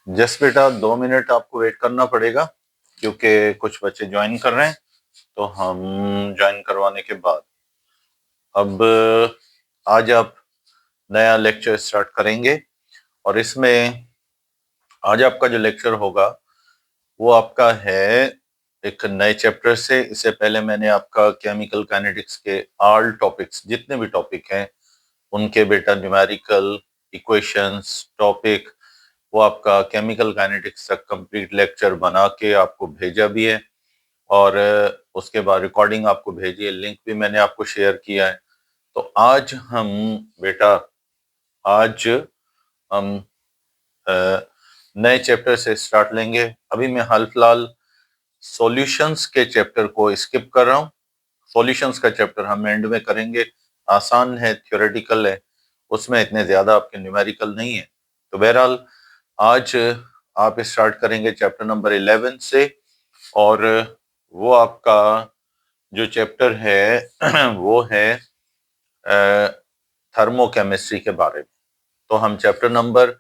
Just बेटा 2 minute आपको wait करना पड़ेगा क्योंकि कुछ बच्चे ज्वाइन कर रहे हैं, तो हम ज्वाइन करवाने के बाद अब आज आप नया लेक्चर स्टार्ट करेंगे। और इसमें आज आपका जो लेक्चर होगा वो आपका है एक नए चैप्टर से। इससे पहले मैंने आपका केमिकल काइनेटिक्स के ऑल टॉपिक्स, जितने भी टॉपिक हैं उनके बेटा न्यूमेरिकल इक्वेशंस टॉपिक, वो आपका केमिकल काइनेटिक्स तक कंप्लीट लेक्चर बना के आपको भेजा भी है और उसके बाद रिकॉर्डिंग आपको भेजी है, लिंक भी मैंने आपको शेयर किया है। तो आज हम बेटा आज हम नए चैप्टर से स्टार्ट लेंगे। अभी मैं हाल फिलहाल सॉल्यूशंस के चैप्टर को स्किप कर रहा हूँ। सॉल्यूशंस का चैप्टर हम एंड में करेंगे। आसान है, थ्योरेटिकल है, उसमें इतने ज्यादा आपके न्यूमेरिकल नहीं है। तो बहरहाल आज आप स्टार्ट करेंगे चैप्टर नंबर 11 से, और वो आपका जो चैप्टर है वो है थर्मोकेमिस्ट्री के बारे में। तो हम चैप्टर नंबर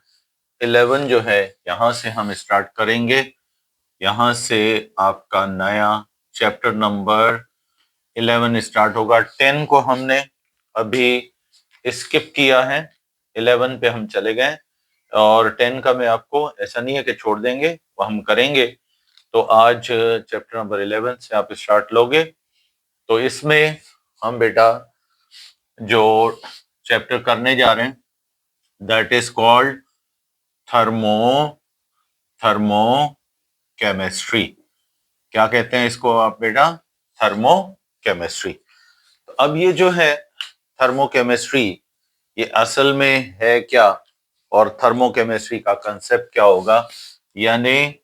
11 जो है यहाँ से हम स्टार्ट करेंगे। यहाँ से आपका नया चैप्टर नंबर 11 स्टार्ट होगा। 10 को हमने अभी स्किप किया है, 11 पे हम चले गए, और 10 का मैं आपको ऐसा नहीं है कि छोड़ देंगे, वो हम करेंगे। तो आज चैप्टर नंबर 11 से आप स्टार्ट लोगे। तो इसमें हम बेटा जो चैप्टर करने जा रहे हैं that is called thermo chemistry. क्या कहते हैं इसको आप बेटा? Thermo chemistry. तो अब ये जो है थर्मो केमिस्ट्री, ये असल में है क्या, और थर्मो केमिस्ट्री का कंसेप्ट क्या होगा? यानी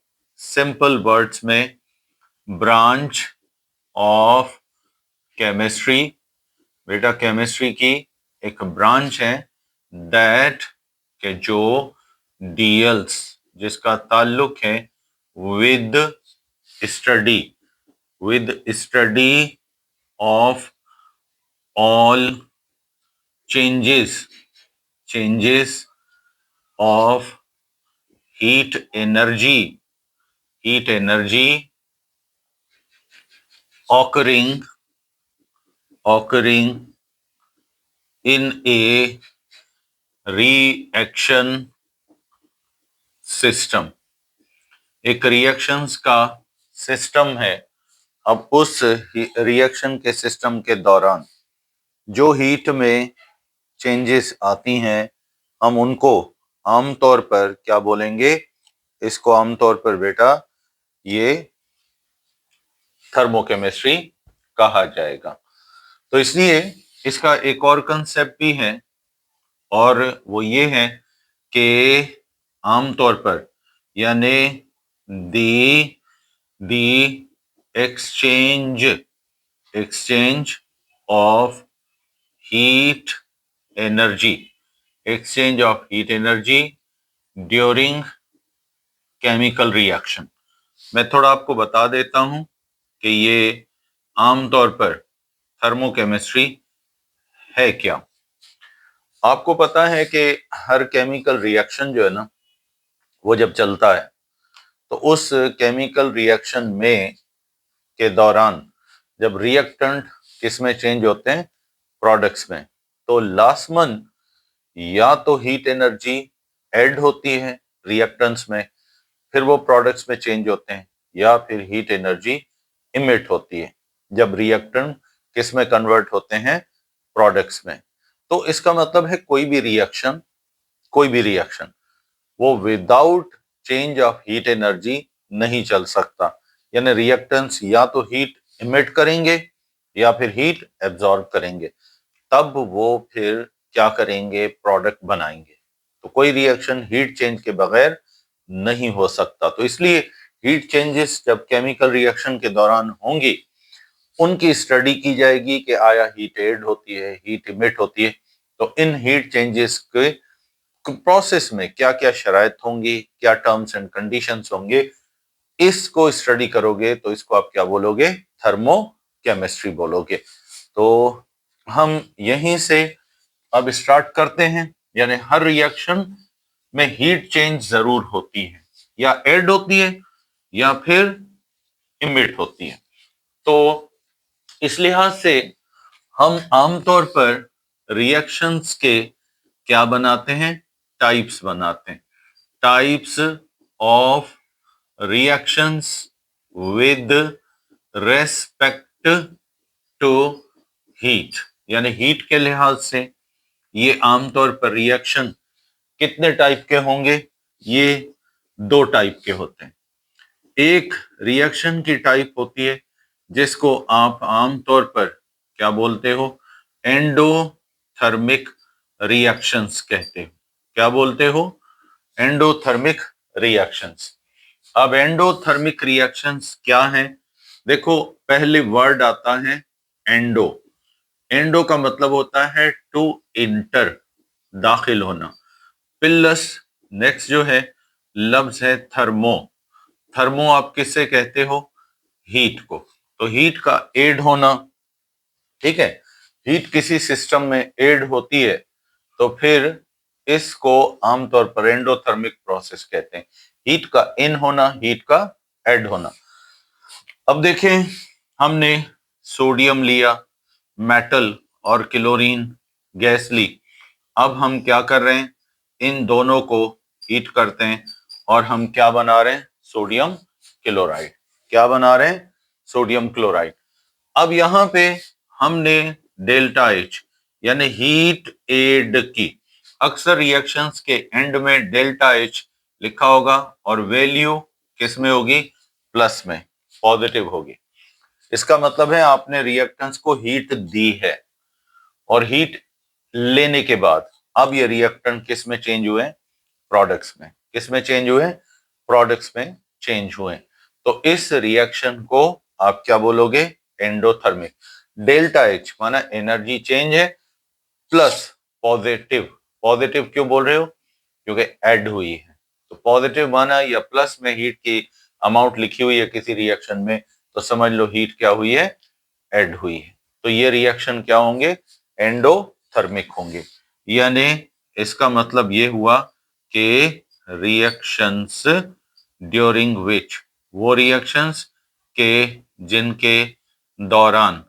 सिंपल वर्ड्स में ब्रांच ऑफ केमिस्ट्री। बेटा केमिस्ट्री की एक ब्रांच है दैट के जो डील्स, जिसका ताल्लुक है with study of all changes of heat energy occurring in a reaction system। एक रिएक्शंस का सिस्टम है। अब उस रिएक्शन के सिस्टम के दौरान जो हीट में चेंजेस आती हैं, हम उनको आमतौर पर क्या बोलेंगे? इसको आमतौर पर बेटा ये थर्मोकेमिस्ट्री कहा जाएगा। तो इसलिए इसका एक और कंसेप्ट भी है, और वो ये है कि आमतौर पर यानी the exchange of heat energy during chemical reaction. मैं थोड़ा आपको बता देता हूं कि ये आमतौर पर थर्मोकेमिस्ट्री है क्या। आपको पता है कि हर केमिकल रिएक्शन जो है ना, वो जब चलता है तो उस केमिकल रिएक्शन में के दौरान जब रिएक्टेंट किस में चेंज होते हैं? प्रोडक्ट्स में। तो लास्टमन या तो हीट एनर्जी ऐड होती है रिएक्टेंट्स में, फिर वो प्रोडक्ट्स में चेंज होते हैं, या फिर हीट एनर्जी इमिट होती है जब रिएक्टेंट किस में कन्वर्ट होते हैं? प्रोडक्ट्स में। तो इसका मतलब है कोई भी रिएक्शन वो without change of heat energy नहीं चल सकता। यानी रिएक्टेंट्स या तो हीट इमिट करेंगे या फिर हीट एब्जॉर्ब करेंगे, तब वो फिर क्या करेंगे? प्रोडक्ट बनाएंगे। तो कोई रिएक्शन हीट चेंज के बगैर नहीं हो सकता। तो इसलिए हीट चेंजेस जब केमिकल रिएक्शन के दौरान होंगी, उनकी स्टडी की जाएगी कि आया हीट ऐड होती है, हीट इमिट होती है। तो इन हीट चेंजेस के प्रोसेस में क्या क्या शराइत होंगी, क्या टर्म्स एंड कंडीशंस होंगे, इसको स्टडी करोगे तो इसको आप क्या बोलोगे? थर्मो केमिस्ट्री बोलोगे। तो हम यहीं से अब स्टार्ट करते हैं। यानी हर रिएक्शन में हीट चेंज जरूर होती है। या ऐड होती है या फिर इमिट होती है। तो इस लिहाज से हम आमतौर पर रिएक्शंस के क्या बनाते हैं, टाइप्स बनाते हैं। Types of reactions with respect to heat, यानी हीट के लिहाज से ये आमतौर पर रिएक्शन कितने टाइप के होंगे? ये दो टाइप के होते हैं। एक रिएक्शन की टाइप होती है जिसको आप आमतौर पर क्या बोलते हो, एंडोथर्मिक रिएक्शंस कहते हो। क्या बोलते हो? Endothermic reactions. अब एंडोथर्मिक रिएक्शंस क्या हैं? देखो, पहले वर्ड आता है एंडो। एंडो का मतलब होता है टू इंटर, दाखिल होना। प्लस नेक्स्ट जो है लफ्ज है थर्मो। थर्मो आप किससे कहते हो? हीट को। तो हीट का एड होना, ठीक है। हीट किसी सिस्टम में एड होती है तो फिर इसको आमतौर पर एंडोथर्मिक प्रोसेस कहते हैं। हीट का इन होना, हीट का ऐड होना। अब देखें, हमने सोडियम लिया, मेटल और क्लोरीन गैस ली। अब हम क्या कर रहे हैं? इन दोनों को हीट करते हैं और हम क्या बना रहे हैं? Sodium chloride. क्या बना रहे हैं? Sodium chloride. अब यहां पे हमने डेल्टा एच यानी हीट एड की। अक्सर रिएक्शंस के एंड में डेल्टा एच लिखा होगा और वैल्यू किस में होगी? प्लस में, पॉजिटिव होगी। इसका मतलब है आपने रिएक्टेंस को हीट दी है और हीट लेने के बाद अब ये रिएक्टेंट किस में चेंज हुए? प्रोडक्ट्स में। किस में चेंज हुए? प्रोडक्ट्स में चेंज हुए। तो इस रिएक्शन को आप क्या बोलोगे? एंडोथर्मिक। डेल्टा एच माना एनर्जी चेंज है, प्लस पॉजिटिव। पॉजिटिव क्यों बोल रहे हो? क्योंकि ऐड हुई है। तो पॉजिटिव माना या प्लस में हीट की अमाउंट लिखी हुई है किसी रिएक्शन में, तो समझ लो हीट क्या हुई है? ऐड हुई है। तो ये रिएक्शन क्या होंगे? एंडोथर्मिक होंगे। यानी इसका मतलब ये हुआ कि रिएक्शंस ड्यूरिंग विच, वो रिएक्शंस के जिनके दौरान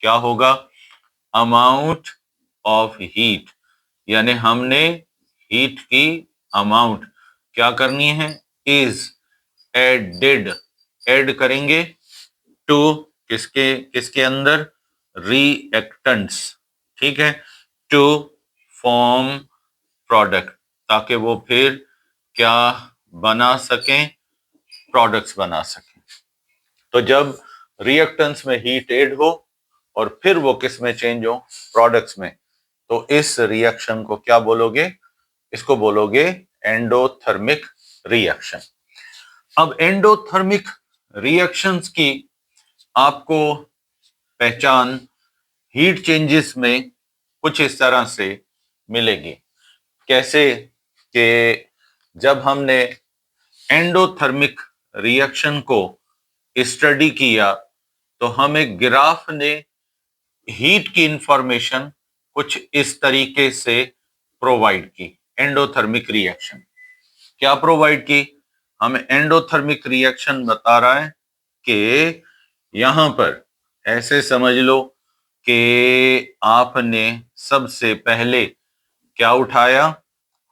क्या होगा? अमाउंट ऑफ हीट, यानी हमने हीट की अमाउंट क्या करनी है? इज एडेड, ऐड करेंगे टू किसके किसके अंदर? रिएक्टेंट्स, ठीक है, टू फॉर्म प्रोडक्ट, ताकि वो फिर क्या बना सकें? प्रोडक्ट्स बना सकें। तो जब रिएक्टेंट्स में हीट ऐड हो और फिर वो किस में चेंज हो? प्रोडक्ट्स में। तो इस रिएक्शन को क्या बोलोगे? इसको बोलोगे एंडोथर्मिक रिएक्शन। अब एंडोथर्मिक रिएक्शंस की आपको पहचान हीट चेंजेस में कुछ इस तरह से मिलेगी। कैसे? कि जब हमने एंडोथर्मिक रिएक्शन को स्टडी किया तो हमें ग्राफ ने हीट की इंफॉर्मेशन कुछ इस तरीके से प्रोवाइड की। एंडोथर्मिक रिएक्शन क्या प्रोवाइड की? हमें एंडोथर्मिक रिएक्शन बता रहा है कि यहां पर ऐसे समझ लो कि आपने सबसे पहले क्या उठाया?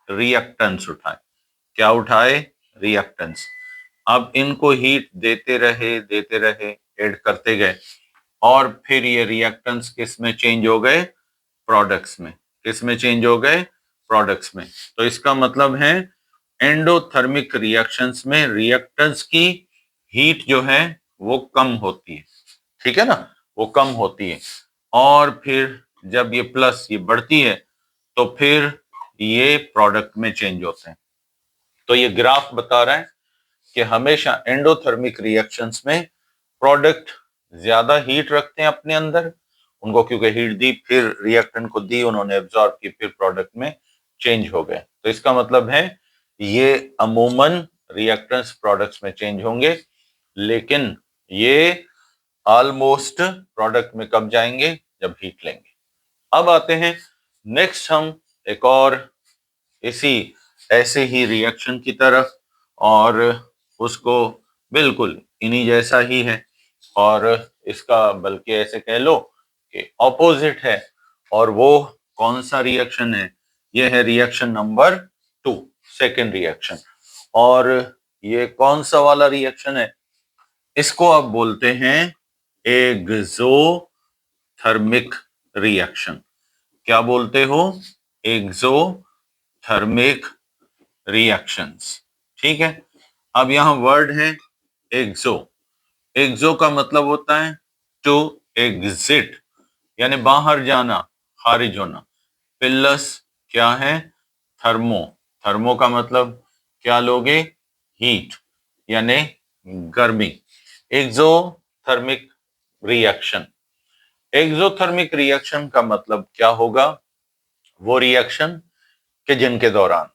रिएक्टेंट्स उठाए। क्या उठाए? रिएक्टेंट्स। अब इनको हीट देते रहे, ऐड करते गए और फिर ये रिएक्टेंट्स किस में चेंज हो गए? प्रोडक्ट्स में। किस में चेंज हो गए? प्रोडक्ट्स में। तो इसका मतलब है एंडोथर्मिक रिएक्शंस में रिएक्टेंट्स की हीट जो है वो कम होती है, ठीक है ना, वो कम होती है। और फिर जब ये प्लस ये बढ़ती है तो फिर ये प्रोडक्ट में चेंज होते हैं। तो ये ग्राफ बता रहा है कि हमेशा एंडोथर्मिक रिएक्शंस में प्रोडक्ट ज्यादा हीट रखते हैं अपने अंदर। उनको क्योंकि हीट दी, फिर रिएक्टेंट को दी, उन्होंने एब्जॉर्ब की, फिर प्रोडक्ट में चेंज हो गए। तो इसका मतलब है ये अमूमन रिएक्टेंट्स प्रोडक्ट्स में चेंज होंगे, लेकिन ये ऑलमोस्ट प्रोडक्ट में कब जाएंगे? जब हीट लेंगे। अब आते हैं नेक्स्ट हम एक और इसी ऐसे ही रिएक्शन की तरफ, और उसको बिल्कुल इन्हीं जैसा ही है, और इसका बल्कि ऐसे कह लो कि ऑपोजिट है। और वो कौन सा रिएक्शन है? ये है रिएक्शन नंबर 2, सेकेंड रिएक्शन। और ये कौन सा वाला रिएक्शन है? इसको आप बोलते हैं एक्सोथर्मिक रिएक्शन। क्या बोलते हो? Exothermic reactions. ठीक है। अब यहां वर्ड है एक्सो। एक्सो का मतलब होता है टू एग्जिट, यानी बाहर जाना, खारिज होना। प्लस क्या है? थर्मो। थर्मो का मतलब क्या लोगे? हीट, यानी गर्मी। Exothermic reaction. एक्सोथर्मिक रिएक्शन का मतलब क्या होगा? वो रिएक्शन के जिनके दौरान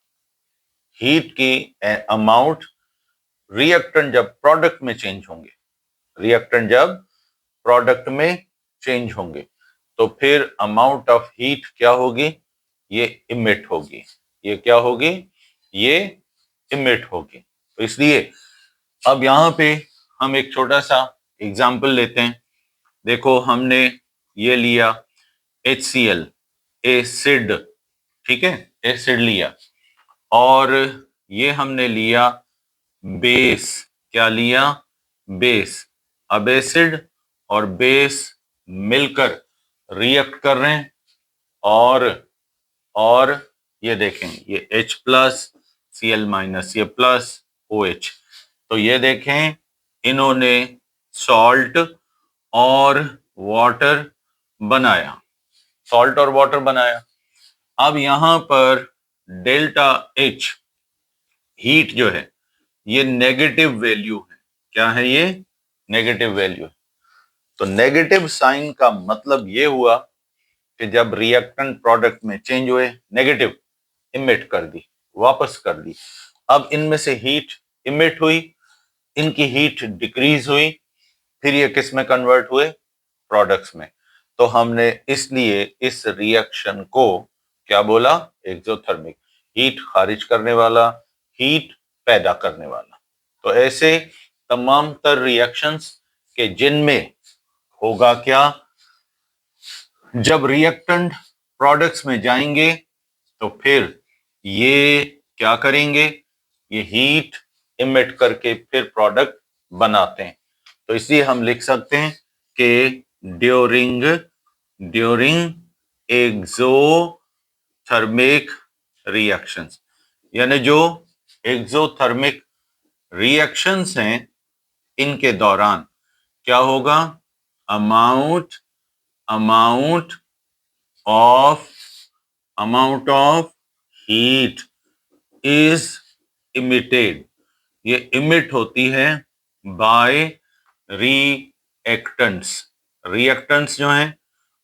हीट की अमाउंट रिएक्टेंट जब प्रोडक्ट में चेंज होंगे, रिएक्टेंट जब प्रोडक्ट में चेंज होंगे, तो फिर अमाउंट ऑफ हीट क्या होगी? ये इमिट होगी। ये क्या होगी? ये इमिट होगी। तो इसलिए अब यहां पे हम एक छोटा सा एग्जाम्पल लेते हैं। देखो, हमने ये लिया HCl, एसिड। ठीक है, एसिड लिया। और ये हमने लिया बेस। क्या लिया? बेस। अब एसिड और बेस मिलकर रिएक्ट कर रहे हैं, और ये देखें, ये H प्लस Cl माइनस, ये प्लस OH। तो ये देखें, इन्होंने सॉल्ट और वाटर बनाया, सॉल्ट और वाटर बनाया। अब यहां पर डेल्टा H हीट जो है, ये नेगेटिव वैल्यू है। क्या है ये? नेगेटिव वैल्यू है। तो नेगेटिव साइन का मतलब ये हुआ कि जब रिएक्टेंट प्रोडक्ट में चेंज हुए, नेगेटिव इमिट कर दी, वापस कर दी। अब इनमें से हीट इमिट हुई, इनकी हीट डिक्रीज हुई, फिर ये किस में कन्वर्ट हुए? प्रोडक्ट्स में। तो हमने इसलिए इस रिएक्शन को क्या बोला? एक्सोथर्मिक। हीट खारिज करने वाला, हीट पैदा करने वाला। तो ऐसे तमाम तर रिएक्शंस के जिनमें होगा क्या? जब रिएक्टेंट प्रोडक्ट्स में जाएंगे तो फिर ये क्या करेंगे? ये हीट इमिट करके फिर प्रोडक्ट बनाते हैं। तो इसलिए हम लिख सकते हैं कि ड्यूरिंग ड्यूरिंग एक्सोथर्मिक रिएक्शंस, यानी जो एक्सोथर्मिक रिएक्शंस हैं, इनके दौरान क्या होगा? Amount amount of amount of heat is emitted. ये इमिट होती है बाय रिएक्टेंट्स। रिएक्टेंट्स जो हैं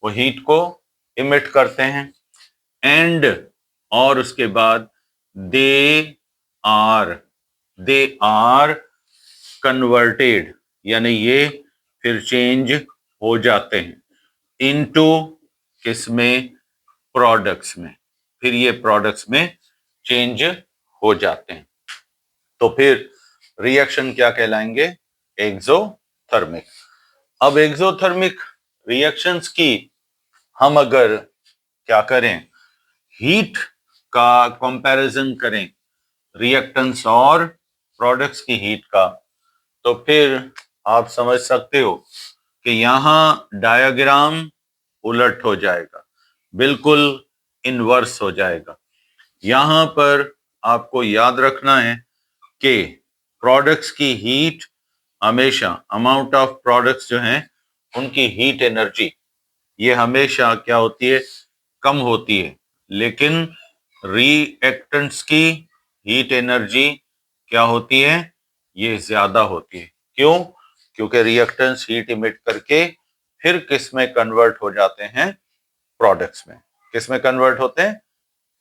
वो हीट को इमिट करते हैं, एंड और उसके बाद they are they are converted, यानी ये फिर चेंज हो जाते हैं इनटू किसमें? प्रोडक्ट्स में। फिर ये प्रोडक्ट्स में चेंज हो जाते हैं। तो फिर रिएक्शन क्या कहलाएंगे? एक्सोथर्मिक। अब एक्सोथर्मिक रिएक्शंस की हम अगर क्या करें, हीट का कंपैरिजन करें रिएक्टेंट्स और प्रोडक्ट्स की हीट का, तो फिर आप समझ सकते हो कि यहां डायग्राम उलट हो जाएगा, बिल्कुल इनवर्स हो जाएगा। यहां पर आपको याद रखना है कि प्रोडक्ट्स की हीट हमेशा, अमाउंट ऑफ प्रोडक्ट्स जो हैं उनकी हीट एनर्जी, ये हमेशा क्या होती है? कम होती है। लेकिन रिएक्टेंट्स की हीट एनर्जी क्या होती है? ये ज्यादा होती है। क्यों? क्योंकि रिएक्टेंट्स हीट इमिट करके फिर किस में कन्वर्ट हो जाते हैं? प्रोडक्ट्स में। किस में कन्वर्ट होते हैं?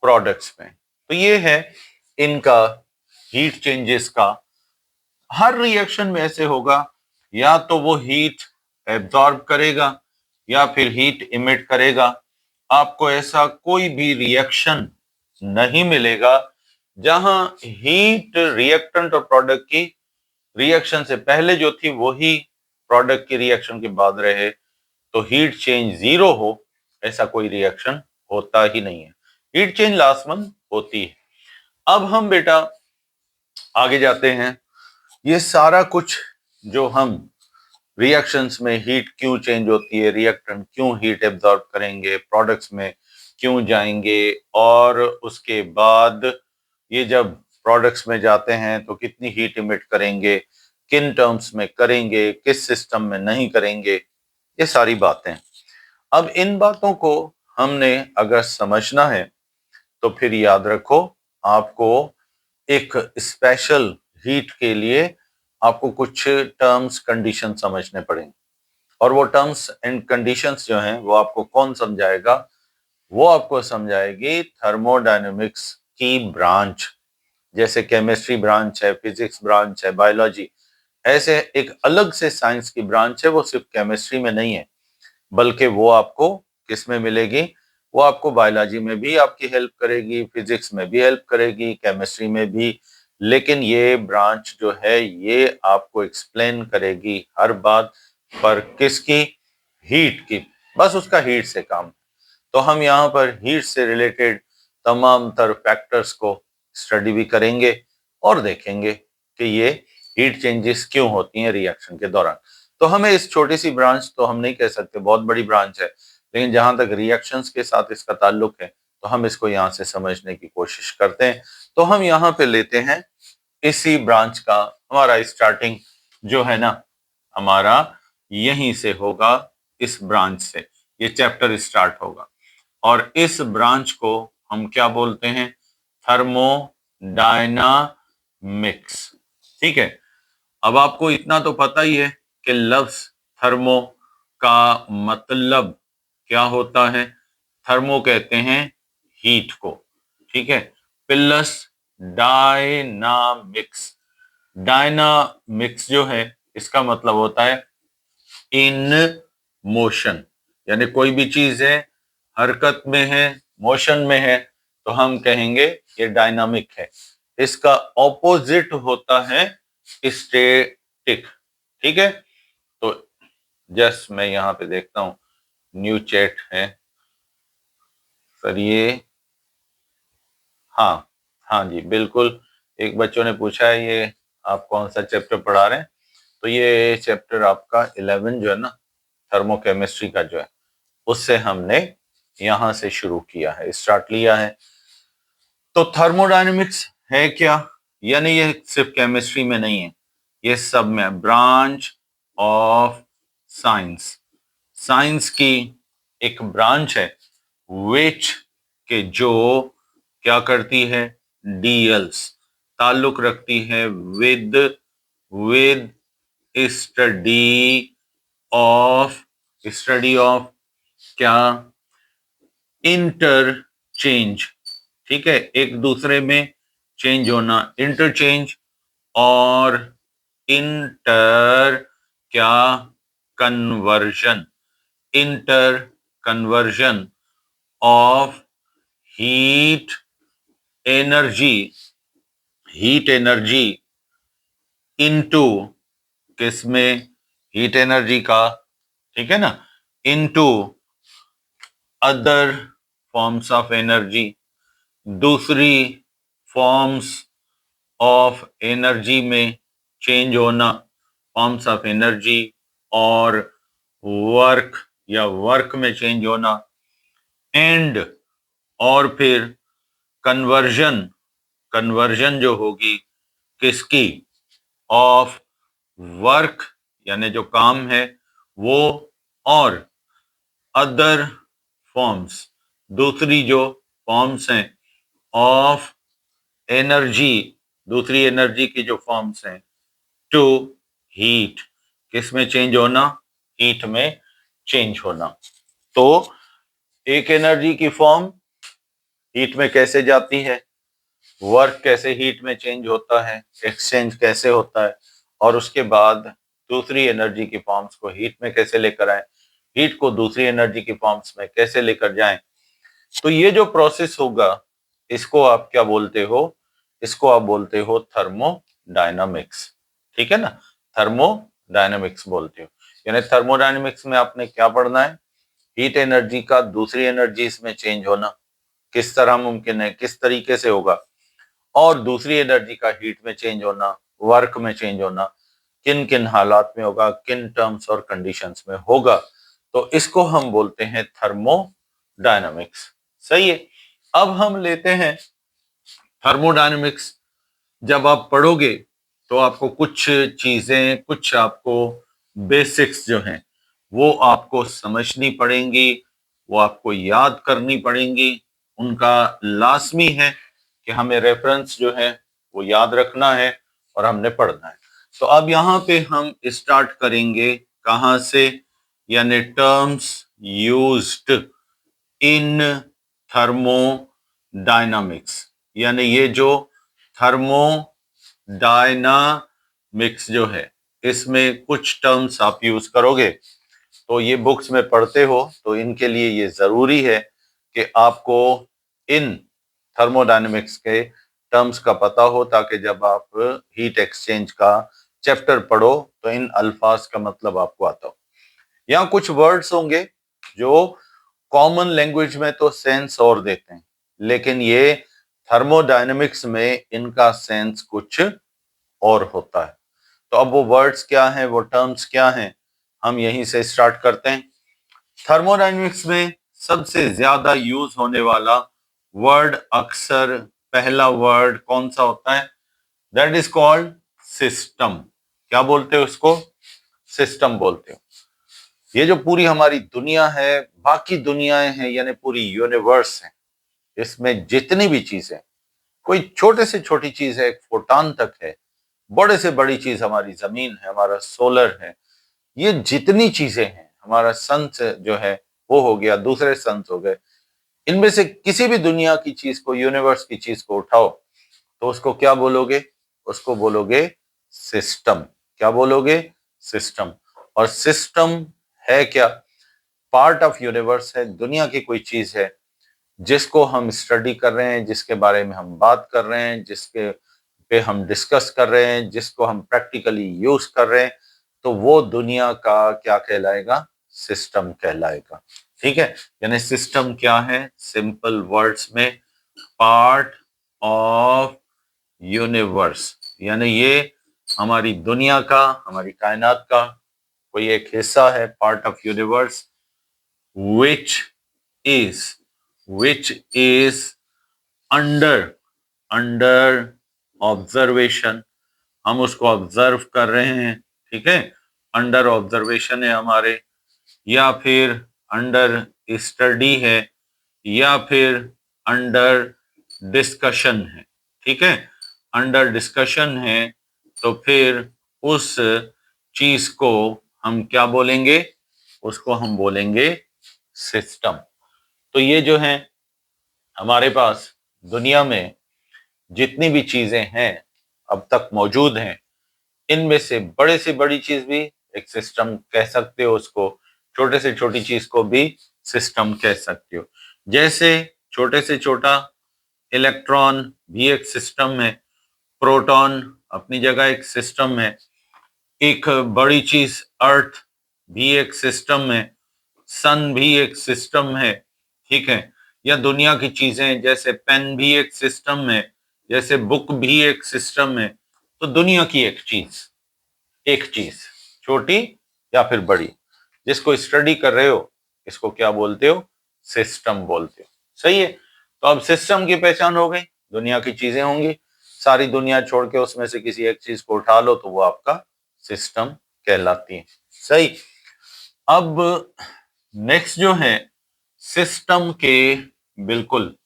प्रोडक्ट्स में। तो ये है इनका हीट चेंजेस का। हर रिएक्शन में ऐसे होगा, या तो वो हीट एब्जॉर्ब करेगा या फिर हीट इमिट करेगा। आपको ऐसा कोई भी रिएक्शन नहीं मिलेगा जहां हीट रिएक्टेंट और प्रोडक्ट की रिएक्शन से पहले जो थी वही प्रोडक्ट की रिएक्शन के बाद रहे, तो हीट चेंज जीरो हो, ऐसा कोई रिएक्शन होता ही नहीं है। हीट चेंज लाजमन होती है। अब हम बेटा आगे जाते हैं। ये सारा कुछ जो हम रिएक्शंस में हीट क्यों चेंज होती है, रिएक्टेंट क्यों हीट एब्जॉर्ब करेंगे, प्रोडक्ट्स में क्यों जाएंगे, और उसके बाद ये जब प्रोडक्ट्स में जाते हैं तो कितनी हीट इमिट करेंगे, किन टर्म्स में करेंगे, किस सिस्टम में नहीं करेंगे, ये सारी बातें। अब इन बातों को हमने अगर समझना है तो फिर याद रखो, आपको एक स्पेशल हीट के लिए आपको कुछ टर्म्स कंडीशन समझने पड़ेंगे। और वो टर्म्स एंड कंडीशंस जो हैं वो आपको कौन समझाएगा? वो आपको समझाएगी थर्मोडायनेमिक्स की ब्रांच। जैसे केमिस्ट्री ब्रांच है, फिजिक्स ब्रांच है, बायोलॉजी, ऐसे एक अलग से साइंस की ब्रांच है, वो सिर्फ केमिस्ट्री में नहीं है, बल्कि वो आपको किस में मिलेगी? वो आपको बायोलॉजी में भी आपकी हेल्प करेगी, फिजिक्स में भी हेल्प करेगी, केमिस्ट्री में भी। लेकिन ये ब्रांच जो है ये आपको एक्सप्लेन करेगी हर बात पर, किसकी? हीट की। बस उसका हीट से काम। तो हम यहाँ पर हीट से रिलेटेड तमाम तर फैक्टर्स को स्टडी भी करेंगे और देखेंगे कि ये हीट चेंजेस क्यों होती हैं रिएक्शन के दौरान। तो हमें इस छोटी सी ब्रांच तो हम नहीं कह सकते, बहुत बड़ी ब्रांच है, लेकिन जहां तक रिएक्शंस के साथ इसका ताल्लुक है तो हम इसको यहाँ से समझने की कोशिश करते हैं। तो हम यहाँ पे लेते हैं इसी ब्रांच का, हमारा स्टार्टिंग जो है ना, हमारा यहीं से होगा, इस ब्रांच से ये चैप्टर स्टार्ट होगा। और इस ब्रांच को हम क्या बोलते हैं? थर्मोडायनामिक्स। ठीक है। अब आपको इतना तो पता ही है कि लफ्ज थर्मो का मतलब क्या होता है। थर्मो कहते हैं हीट को, ठीक है, प्लस डायनामिक्स। डायनामिक्स जो है इसका मतलब होता है इन मोशन, यानी कोई भी चीज है, हरकत में है, मोशन में है, तो हम कहेंगे ये डायनामिक है। इसका ऑपोजिट होता है स्टैटिक। ठीक है। तो जस्ट मैं यहां पे देखता हूं, न्यू चैट है सर ये। हाँ, हाँ जी बिल्कुल। एक बच्चों ने पूछा है ये आप कौन सा चैप्टर पढ़ा रहे हैं? तो ये चैप्टर आपका 11 जो है ना, थर्मोकेमिस्ट्री का जो है, उससे हमने यहां से शुरू किया है, स्टार्ट लिया है। तो थर्मोडायनेमिक्स है क्या? यानी ये सिर्फ केमिस्ट्री में नहीं है, ये सब में ब्रांच ऑफ साइंस। साइंस की एक ब्रांच है विच के जो क्या करती है? डील्स, ताल्लुक रखती है with with study of, study of क्या? इंटरचेंज। ठीक है, एक दूसरे में चेंज होना, इंटरचेंज। और इंटर क्या? Conversion. Inter conversion of heat energy, heat energy into, किसमें? हीट एनर्जी का, ठीक है ना, into other forms of energy, दूसरी फॉर्म्स ऑफ एनर्जी में चेंज होना, फॉर्म्स ऑफ एनर्जी, और वर्क या वर्क में चेंज होना, एंड और फिर कन्वर्जन, कन्वर्जन जो होगी किसकी? ऑफ वर्क, यानी जो काम है वो, और अदर फॉर्म्स, दूसरी जो फॉर्म्स हैं ऑफ एनर्जी, दूसरी एनर्जी की जो फॉर्म्स हैं, टू हीट, किस में चेंज होना? हीट में चेंज होना। तो एक एनर्जी की फॉर्म हीट में कैसे जाती है, वर्क कैसे हीट में चेंज होता है, एक्सचेंज कैसे होता है, और उसके बाद दूसरी एनर्जी की फॉर्म्स को हीट में कैसे लेकर आए, हीट को दूसरी एनर्जी की फॉर्म्स में कैसे लेकर जाएं। तो ये जो प्रोसेस होगा इसको आप क्या बोलते हो? इसको आप बोलते हो थर्मोडायनामिक्स। ठीक है ना, थर्मोडायनामिक्स बोलते हो। यानी थर्मोडायनामिक्स में आपने क्या पढ़ना है, हीट एनर्जी का दूसरी एनर्जीज में चेंज होना किस तरह मुमकिन है, किस तरीके से होगा, और दूसरी एनर्जी का हीट में चेंज होना, वर्क में चेंज होना किन किन हालात में होगा, किन टर्म्स और कंडीशंस में होगा, तो इसको हम बोलते हैं थर्मोडायनामिक्स। सही है। अब हम लेते हैं थर्मोडायनामिक्स। जब आप पढ़ोगे तो आपको कुछ चीजें, कुछ आपको बेसिक्स जो हैं वो आपको समझनी पड़ेंगी, वो आपको याद करनी पड़ेंगी। उनका लाजमी है कि हमें रेफरेंस जो है वो याद रखना है और हमने पढ़ना है। तो अब यहाँ पे हम स्टार्ट करेंगे कहाँ से, यानी टर्म्स यूज्ड इन थर्मोडायनामिक्स। यानी ये जो थर्मोडायनामिक्स जो है इसमें कुछ टर्म्स आप यूज करोगे तो ये बुक्स में पढ़ते हो, तो इनके लिए ये जरूरी है कि आपको इन थर्मोडायनेमिक्स के टर्म्स का पता हो, ताकि जब आप हीट एक्सचेंज का चैप्टर पढ़ो तो इन अल्फाज का मतलब आपको आता हो। यहाँ कुछ वर्ड्स होंगे जो कॉमन लैंग्वेज में तो सेंस और देते हैं, लेकिन ये थर्मोडायनेमिक्स में इनका सेंस कुछ और होता है। तो अब वो वर्ड्स क्या हैं, वो टर्म्स क्या हैं, हम यहीं से स्टार्ट करते हैं। थर्मोडायनेमिक्स में सबसे ज्यादा यूज होने वाला वर्ड, अक्सर पहला वर्ड कौन सा होता है, दैट इज कॉल्ड सिस्टम। क्या बोलते हो उसको, सिस्टम बोलते हो। ये जो पूरी हमारी दुनिया है, बाकी दुनियाएं हैं, यानी पूरी यूनिवर्स है, इसमें जितनी भी चीजें, कोई छोटे से छोटी चीज है, एक फोटान तक है, बड़े से बड़ी चीज हमारी जमीन है, हमारा सोलर है, ये जितनी चीजें हैं, हमारा सन से जो है वो हो गया, दूसरे सन हो गए, इनमें से किसी भी दुनिया की चीज को, यूनिवर्स की चीज को उठाओ तो उसको क्या बोलोगे, उसको बोलोगे सिस्टम। क्या बोलोगे, सिस्टम। और सिस्टम है क्या, पार्ट ऑफ यूनिवर्स है, दुनिया की कोई चीज है जिसको हम स्टडी कर रहे हैं, जिसके बारे में हम बात कर रहे हैं, जिसके पे हम डिस्कस कर रहे हैं, जिसको हम प्रैक्टिकली यूज कर रहे हैं, तो वो दुनिया का क्या कहलाएगा, सिस्टम कहलाएगा। ठीक है, यानी सिस्टम क्या है, सिंपल वर्ड्स में पार्ट ऑफ यूनिवर्स, यानी ये हमारी दुनिया का, हमारी कायनात का कोई एक हिस्सा है, part of universe, which is which is under under observation. हम उसको ऑब्जर्व कर रहे हैं, ठीक है, अंडर ऑब्जर्वेशन है हमारे, या फिर अंडर स्टडी है, या फिर अंडर डिस्कशन है। ठीक है, अंडर डिस्कशन है तो फिर उस चीज को हम क्या बोलेंगे, उसको हम बोलेंगे सिस्टम। तो ये जो है हमारे पास दुनिया में जितनी भी चीजें हैं अब तक मौजूद हैं, इनमें से बड़ी चीज भी एक सिस्टम कह सकते हो उसको, छोटे से छोटी चीज को भी सिस्टम कह सकते हो। जैसे छोटे से छोटा इलेक्ट्रॉन भी एक सिस्टम है, प्रोटॉन अपनी जगह एक सिस्टम है, एक बड़ी चीज अर्थ भी एक सिस्टम है, सन भी एक सिस्टम है। ठीक है, या दुनिया की चीजें जैसे पेन भी एक सिस्टम है, जैसे बुक भी एक सिस्टम है। तो दुनिया की एक चीज छोटी या फिर बड़ी जिसको स्टडी कर रहे हो, इसको क्या बोलते हो, सिस्टम बोलते हो। सही है। तो अब सिस्टम की पहचान हो गई, दुनिया की चीजें होंगी, सारी दुनिया छोड़ के उसमें से किसी एक चीज को उठा लो तो वो आपका सिस्टम कहलाती है। सही। अब नेक्स्ट जो है, सिस्टम के बिल्कुल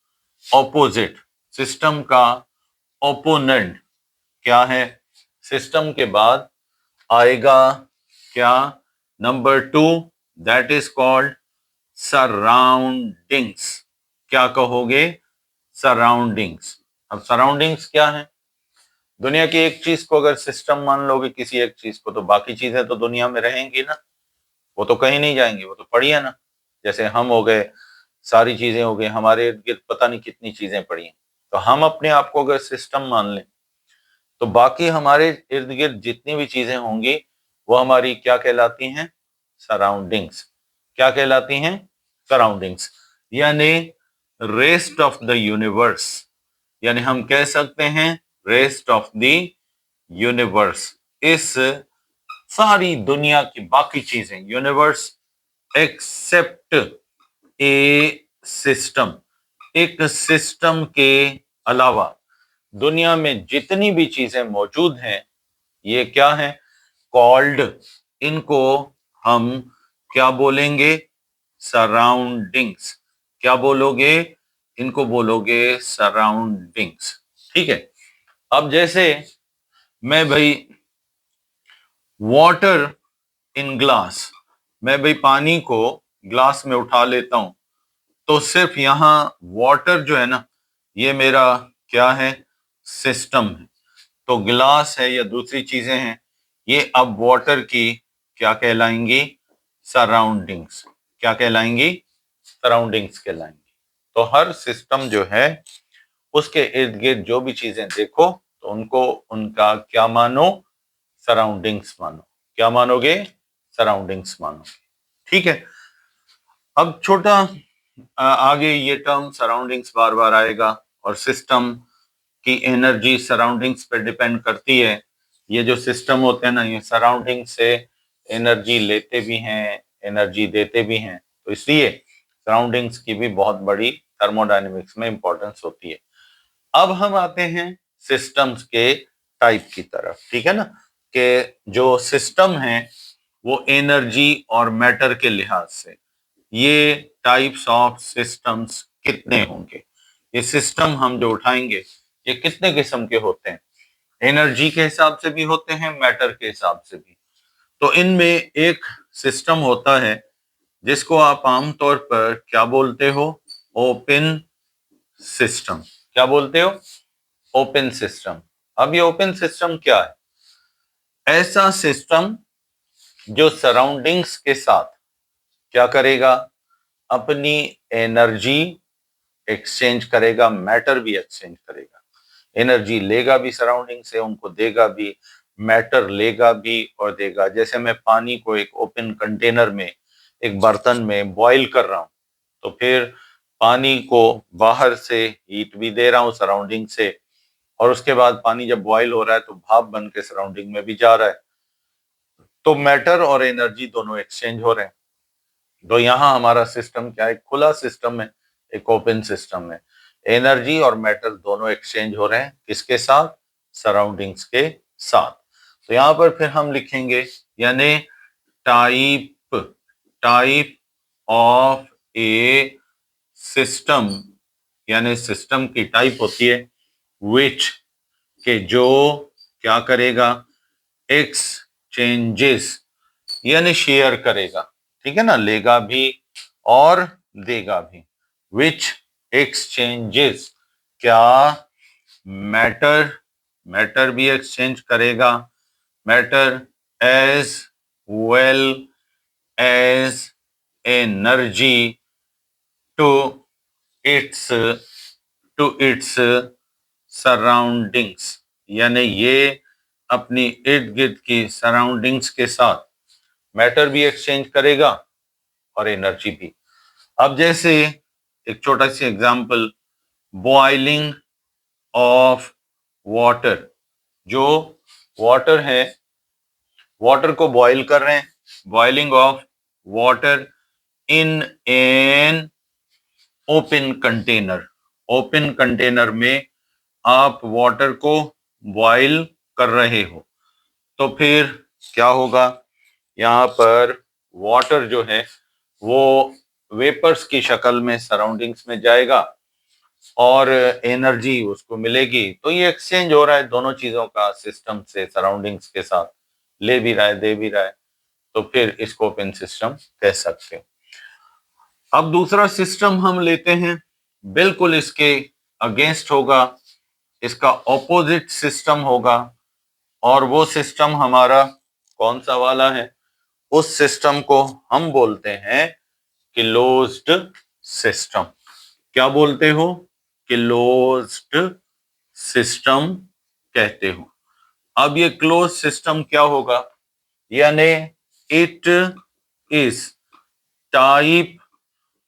ऑपोजिट, सिस्टम का ओपोनेंट क्या है, सिस्टम के बाद आएगा क्या, number 2, that is called surroundings. क्या कहोगे, सराउंडिंग्स। अब सराउंडिंग्स क्या है, दुनिया की एक चीज को अगर सिस्टम मान लोगे, किसी एक चीज को, तो बाकी चीजें तो दुनिया में रहेंगी ना, वो तो कहीं नहीं जाएंगी, वो तो पड़ी है ना। जैसे हम हो गए, सारी चीजें हो गई, हमारे इर्द गिर्द पता नहीं कितनी चीजें पड़ी हैं, तो हम अपने आप को अगर सिस्टम मान लें तो बाकी हमारे इर्द गिर्द जितनी भी चीजें होंगी वो हमारी क्या कहलाती हैं? सराउंडिंग्स। क्या कहलाती हैं? सराउंडिंग्स। यानी रेस्ट ऑफ द यूनिवर्स, यानी हम कह सकते हैं रेस्ट ऑफ द यूनिवर्स, इस सारी दुनिया की बाकी चीजें, यूनिवर्स एक्सेप्ट ए सिस्टम, एक सिस्टम के अलावा दुनिया में जितनी भी चीजें मौजूद हैं ये क्या है? कॉल्ड, इनको हम क्या बोलेंगे? सराउंडिंग्स। क्या बोलोगे? इनको बोलोगे सराउंडिंग्स। ठीक है। अब जैसे मैं भाई वाटर इन ग्लास, मैं भाई पानी को ग्लास में उठा लेता हूं तो सिर्फ यहां वाटर जो है ना ये मेरा क्या है? सिस्टम है। तो गिलास है या दूसरी चीजें हैं ये अब वाटर की क्या कहलाएंगी? सराउंडिंग्स। क्या कहलाएंगी? सराउंडिंग्स कहलाएंगी। तो हर सिस्टम जो है उसके इर्द गिर्द जो भी चीजें देखो तो उनको उनका क्या मानो? सराउंडिंग्स मानो। क्या मानोगे? सराउंडिंग्स मानो। ठीक है। अब छोटा आगे ये टर्म सराउंडिंग्स बार बार आएगा और सिस्टम की एनर्जी सराउंडिंग्स पे डिपेंड करती है। ये जो सिस्टम होते हैं ना ये सराउंडिंग से एनर्जी लेते भी हैं, एनर्जी देते भी हैं, तो इसलिए सराउंडिंग्स की भी बहुत बड़ी थर्मोडायनेमिक्स में इंपॉर्टेंस होती है। अब हम आते हैं सिस्टम्स के टाइप की तरफ। ठीक है ना, कि जो सिस्टम है वो एनर्जी और मैटर के लिहाज से ये टाइप्स ऑफ सिस्टम्स कितने होंगे? ये सिस्टम हम जो उठाएंगे ये कितने किस्म के होते हैं? एनर्जी के हिसाब से भी होते हैं, मैटर के हिसाब से भी। तो इनमें एक सिस्टम होता है जिसको आप आमतौर पर क्या बोलते हो? Open system. क्या बोलते हो? Open system. अब ये ओपन सिस्टम क्या है? ऐसा सिस्टम जो सराउंडिंग्स के साथ क्या करेगा? अपनी एनर्जी एक्सचेंज करेगा, मैटर भी एक्सचेंज करेगा। एनर्जी लेगा भी सराउंडिंग से, उनको देगा भी, मैटर लेगा भी और देगा। जैसे मैं पानी को एक ओपन कंटेनर में, एक बर्तन में बॉईल कर रहा हूं तो फिर पानी को बाहर से हीट भी दे रहा हूं सराउंडिंग से, और उसके बाद पानी जब बॉईल हो रहा है तो भाप बन के सराउंडिंग में भी जा रहा है। तो मैटर और एनर्जी दोनों एक्सचेंज हो रहे हैं। तो यहाँ हमारा सिस्टम क्या है? खुला सिस्टम है, एक ओपन सिस्टम है। एनर्जी और मैटर दोनों एक्सचेंज हो रहे हैं, किसके साथ? सराउंडिंग्स के साथ। तो यहाँ पर फिर हम लिखेंगे यानी type, type of A system, यानी सिस्टम की टाइप होती है विच, के जो क्या करेगा? एक्सचेंजेस, यानी शेयर करेगा। ठीक है ना, लेगा भी और देगा भी। विच एक्सचेंजेस क्या? मैटर, मैटर भी एक्सचेंज करेगा, matter as well as energy to its, to its surroundings, यानी ये अपनी इर्द गिर्द की सराउंडिंग्स के साथ मैटर भी एक्सचेंज करेगा और एनर्जी भी। अब जैसे एक छोटा सी एग्जांपल, बॉइलिंग ऑफ वाटर, जो वाटर है, वाटर को बॉईल कर रहे हैं, boiling of water in an open container, open container में आप वाटर को बॉईल कर रहे हो तो फिर क्या होगा? यहाँ पर वाटर जो है वो वेपर्स की शक्ल में सराउंडिंग्स में जाएगा और एनर्जी उसको मिलेगी। तो ये एक्सचेंज हो रहा है दोनों चीजों का सिस्टम से सराउंडिंग्स के साथ, ले भी रहा है दे भी रहा है, तो फिर इसको ओपन सिस्टम कह सकते हो। अब दूसरा सिस्टम हम लेते हैं, बिल्कुल इसके अगेंस्ट होगा, इसका ऑपोजिट सिस्टम होगा, और वो सिस्टम हमारा कौन सा वाला है? उस सिस्टम को हम बोलते हैं क्लोज्ड सिस्टम। क्या बोलते हो? क्लोज्ड सिस्टम कहते हो। अब ये क्लोज सिस्टम क्या होगा, यानी it is type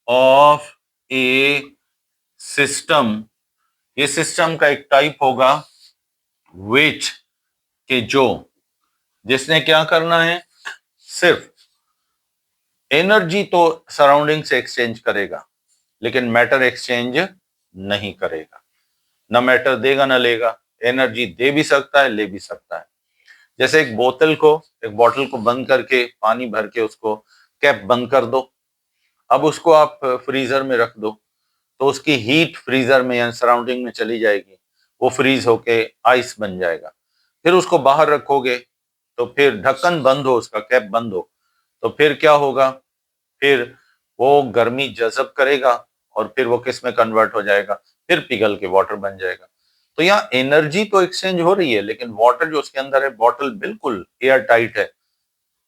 of A system, ये सिस्टम का एक टाइप होगा विच, के जो, जिसने क्या करना है, सिर्फ एनर्जी तो सराउंडिंग से एक्सचेंज करेगा लेकिन मैटर एक्सचेंज नहीं करेगा। ना मैटर देगा ना लेगा, एनर्जी दे भी सकता है ले भी सकता है। जैसे एक बोतल को, एक बॉटल को बंद करके पानी भर के उसको कैप बंद कर दो, अब उसको आप फ्रीजर में रख दो तो उसकी हीट फ्रीजर में या सराउंडिंग में चली जाएगी, वो फ्रीज होके आइस बन जाएगा। फिर उसको बाहर रखोगे तो फिर ढक्कन बंद हो, उसका कैप बंद हो, तो फिर क्या होगा, फिर वो गर्मी जज़ब करेगा और फिर वो किस में कन्वर्ट हो जाएगा, फिर पिघल के वाटर बन जाएगा। तो यहाँ एनर्जी तो एक्सचेंज हो रही है लेकिन वाटर जो उसके अंदर है, बॉटल बिल्कुल एयर टाइट है,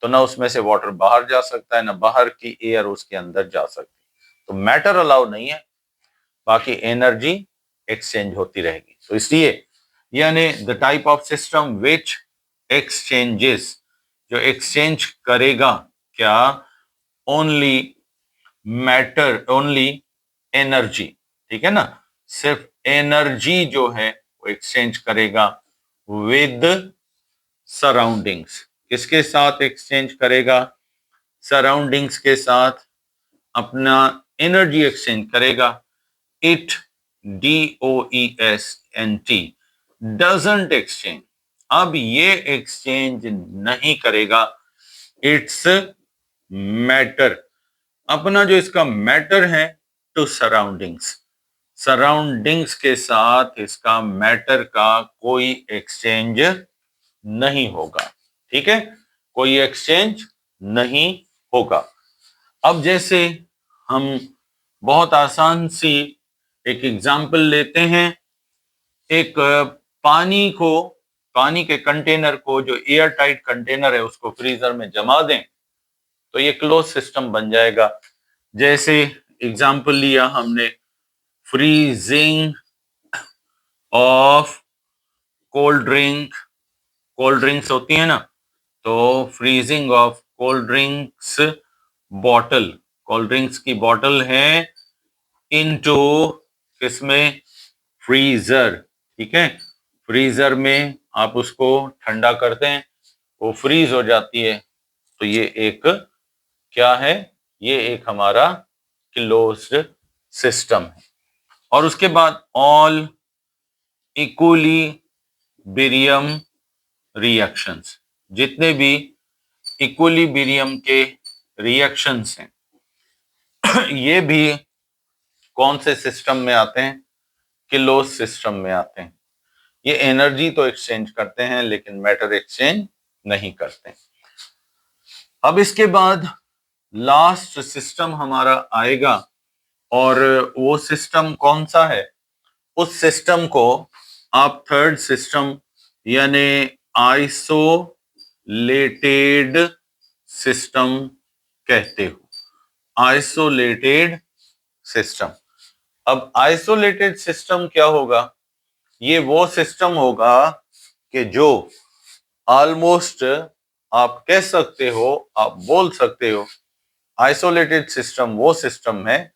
तो ना उसमें से वाटर बाहर जा सकता है ना बाहर की एयर उसके अंदर जा सकती है। तो मैटर अलाउ नहीं है, बाकी एनर्जी एक्सचेंज होती रहेगी। तो इसलिए यानी the type of system which exchanges, जो एक्सचेंज करेगा क्या, ओनली मैटर, ओनली एनर्जी, ठीक है ना, सिर्फ एनर्जी जो है वो एक्सचेंज करेगा विद सराउंडिंग्स। किसके साथ एक्सचेंज करेगा, सराउंडिंग्स के साथ अपना एनर्जी एक्सचेंज करेगा। इट, DOESNT, डजंट एक्सचेंज, अब ये एक्सचेंज नहीं करेगा इट्स मैटर, अपना जो इसका मैटर है टू सराउंडिंग्स, सराउंडिंग्स के साथ इसका मैटर का कोई एक्सचेंज नहीं होगा। ठीक है, कोई एक्सचेंज नहीं होगा। अब जैसे हम बहुत आसान सी एक एग्जाम्पल लेते हैं, एक पानी को, पानी के कंटेनर को, जो एयर टाइट कंटेनर है उसको फ्रीजर में जमा दें तो ये क्लोज सिस्टम बन जाएगा। जैसे एग्जाम्पल लिया हमने, freezing of cold drink, cold drinks होती है ना, तो freezing of cold drinks bottle, cold drinks की बॉटल है इनटू किसमें, फ्रीजर। ठीक है, फ्रीजर में आप उसको ठंडा करते हैं, वो फ्रीज हो जाती है, तो ये एक क्या है, ये एक हमारा क्लोज्ड सिस्टम है। और उसके बाद ऑल इक्विलिब्रियम रिएक्शंस, जितने भी इक्विलिब्रियम के रिएक्शंस हैं ये भी कौन से सिस्टम में आते हैं, क्लोज सिस्टम में आते हैं। ये एनर्जी तो एक्सचेंज करते हैं लेकिन मैटर एक्सचेंज नहीं करते। अब इसके बाद लास्ट सिस्टम हमारा आएगा और वो सिस्टम कौन सा है, उस सिस्टम को आप थर्ड सिस्टम यानी आइसोलेटेड सिस्टम कहते हो। आइसोलेटेड सिस्टम, अब आइसोलेटेड सिस्टम क्या होगा, ये वो सिस्टम होगा कि जो ऑलमोस्ट आप कह सकते हो, आप बोल सकते हो, आइसोलेटेड सिस्टम वो सिस्टम है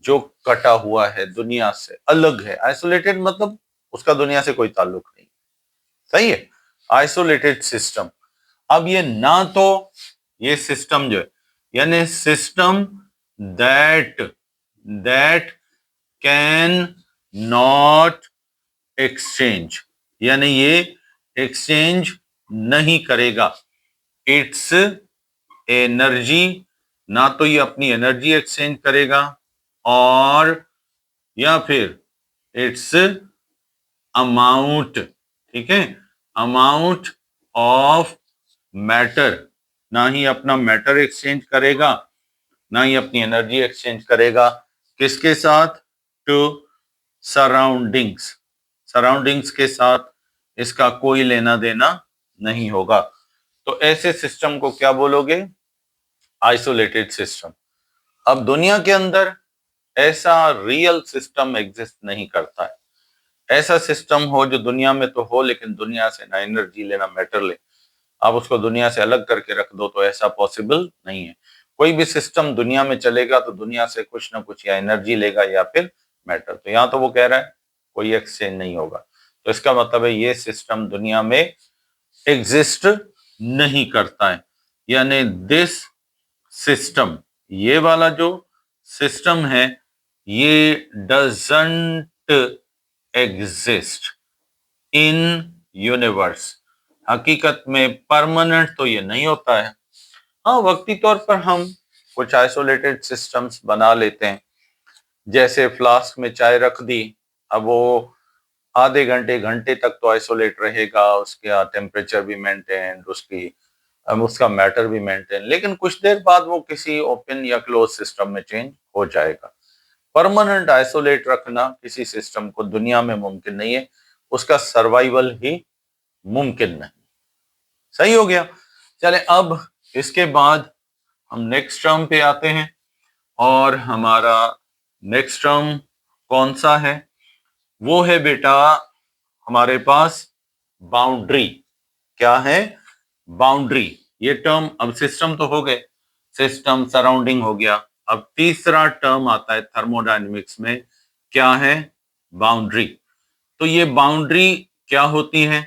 जो कटा हुआ है, दुनिया से अलग है। आइसोलेटेड मतलब उसका दुनिया से कोई ताल्लुक नहीं, सही है, आइसोलेटेड सिस्टम। अब ये ना तो ये सिस्टम जो है, यानी system that that can not exchange, यानी ये एक्सचेंज नहीं करेगा इट्स एनर्जी, ना तो ये अपनी एनर्जी एक्सचेंज करेगा और या फिर इट्स अमाउंट, ठीक है, अमाउंट ऑफ मैटर, ना ही अपना मैटर एक्सचेंज करेगा ना ही अपनी एनर्जी एक्सचेंज करेगा। किसके साथ, टू सराउंडिंग्स, सराउंडिंग्स के साथ इसका कोई लेना देना नहीं होगा। तो ऐसे सिस्टम को क्या बोलोगे, आइसोलेटेड सिस्टम। अब दुनिया के अंदर ऐसा रियल सिस्टम एग्जिस्ट नहीं करता है। ऐसा सिस्टम हो जो दुनिया में तो हो लेकिन दुनिया से ना एनर्जी लेना मैटर ले, आप उसको दुनिया से अलग करके रख दो, तो ऐसा पॉसिबल नहीं है। कोई भी सिस्टम दुनिया में चलेगा तो दुनिया से कुछ ना कुछ या एनर्जी लेगा या फिर मैटर। तो यहाँ तो वो कह रहा है कोई एक्सचेंज नहीं होगा, तो इसका मतलब है ये सिस्टम दुनिया में एग्जिस्ट नहीं करता है। यानी दिस सिस्टम, ये वाला जो सिस्टम है, ये डजंट एग्जिस्ट इन यूनिवर्स। हकीकत में परमानेंट तो ये नहीं होता है। हाँ, वक्ती तौर पर हम कुछ आइसोलेटेड सिस्टम्स बना लेते हैं, जैसे फ्लास्क में चाय रख दी, अब वो आधे घंटे घंटे तक तो आइसोलेट रहेगा, उसका टेम्परेचर भी मेंटेन, उसका मैटर भी मेंटेन, लेकिन कुछ देर बाद वो किसी ओपन या क्लोज सिस्टम में चेंज हो जाएगा। परमानेंट आइसोलेट रखना किसी सिस्टम को दुनिया में मुमकिन नहीं है, उसका सर्वाइवल ही मुमकिन नहीं। सही हो गया। चले अब इसके बाद हम नेक्स्ट टर्म पे आते हैं, और हमारा नेक्स्ट टर्म कौन सा है? वो है बेटा हमारे पास बाउंड्री। क्या है? बाउंड्री। ये टर्म, अब सिस्टम तो हो गए, सिस्टम सराउंडिंग हो गया, अब तीसरा टर्म आता है थर्मोडायनेमिक्स में, क्या है? बाउंड्री। तो ये बाउंड्री क्या होती है?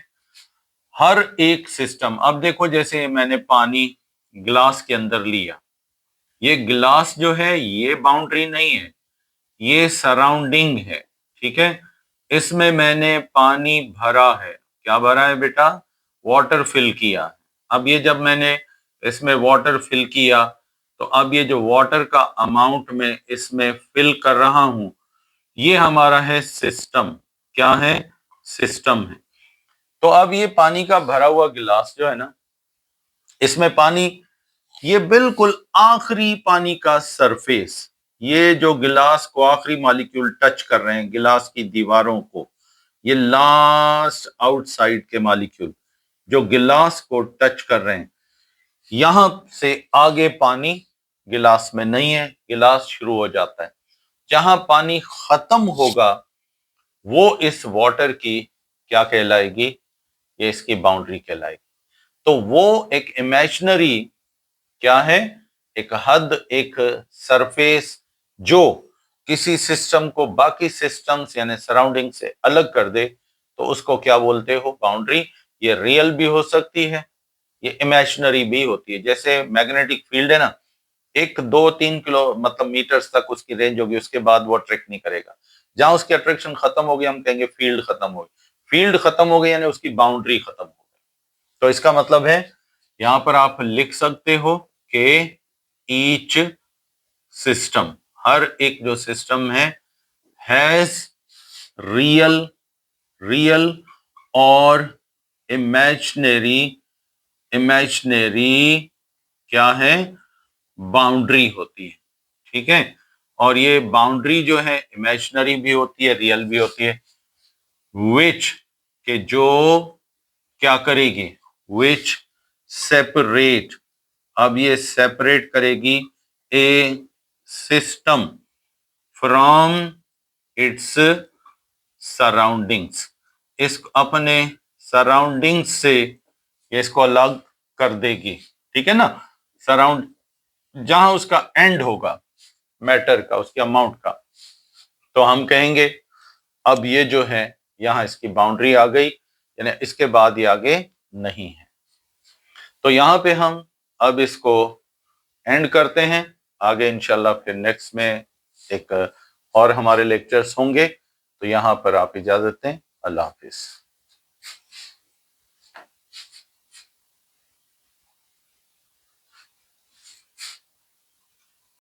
हर एक सिस्टम, अब देखो जैसे मैंने पानी गिलास के अंदर लिया, ये गिलास जो है ये बाउंड्री नहीं है, ये सराउंडिंग है। ठीक है, इसमें मैंने पानी भरा है। क्या भरा है बेटा? वाटर फिल किया। अब ये जब मैंने इसमें वाटर फिल किया, तो अब ये जो वाटर का अमाउंट मैं इसमें फिल कर रहा हूं, ये हमारा है सिस्टम। क्या है? सिस्टम है। तो अब ये पानी का भरा हुआ गिलास जो है ना, इसमें पानी, ये बिल्कुल आखिरी पानी का सरफेस, ये जो गिलास को आखिरी मॉलिक्यूल टच कर रहे हैं, गिलास की दीवारों को, ये लास्ट आउटसाइड के मॉलिक्यूल जो गिलास को टच कर रहे हैं, यहां से आगे पानी गिलास में नहीं है, गिलास शुरू हो जाता है। जहां पानी खत्म होगा वो इस वाटर की क्या कहलाएगी? ये इसकी बाउंड्री कहलाएगी। तो वो एक इमेजिनरी क्या है? एक हद, एक सरफेस जो किसी सिस्टम को बाकी सिस्टम्स यानी सराउंडिंग से अलग कर दे, तो उसको क्या बोलते हो? बाउंड्री। ये रियल भी हो सकती है, ये इमेजिनरी भी होती है। जैसे मैग्नेटिक फील्ड है ना, 1 2 3 किलो मतलब मीटर्स तक उसकी रेंज होगी, उसके बाद वो अट्रैक्ट नहीं करेगा। जहां उसकी अट्रैक्शन खत्म होगी हम कहेंगे फील्ड खत्म हो गई। फील्ड खत्म हो गई यानी उसकी बाउंड्री खत्म हो गई। तो इसका मतलब है यहां पर आप लिख सकते हो कि ईच सिस्टम, हर एक जो सिस्टम है, हैज रियल, रियल और इमेजिनरी, इमेजिनरी क्या है? बाउंड्री होती है। ठीक है, और ये बाउंड्री जो है इमेजिनरी भी होती है, रियल भी होती है। विच के जो क्या करेगी? विच सेपरेट, अब ये सेपरेट करेगी ए सिस्टम फ्रॉम इट्स सराउंडिंग्स, इस अपने सराउंडिंग्स से ये इसको अलग कर देगी। ठीक है ना, सराउंड जहां उसका एंड होगा मैटर का, उसके अमाउंट का, तो हम कहेंगे अब ये जो है यहां इसकी बाउंड्री आ गई, यानी इसके बाद ये आगे नहीं है। तो यहां पे हम अब इसको एंड करते हैं। आगे इंशाल्लाह फिर नेक्स्ट में एक और हमारे लेक्चर्स होंगे। तो यहां पर आप इजाजत दें। अल्लाह हाफिज।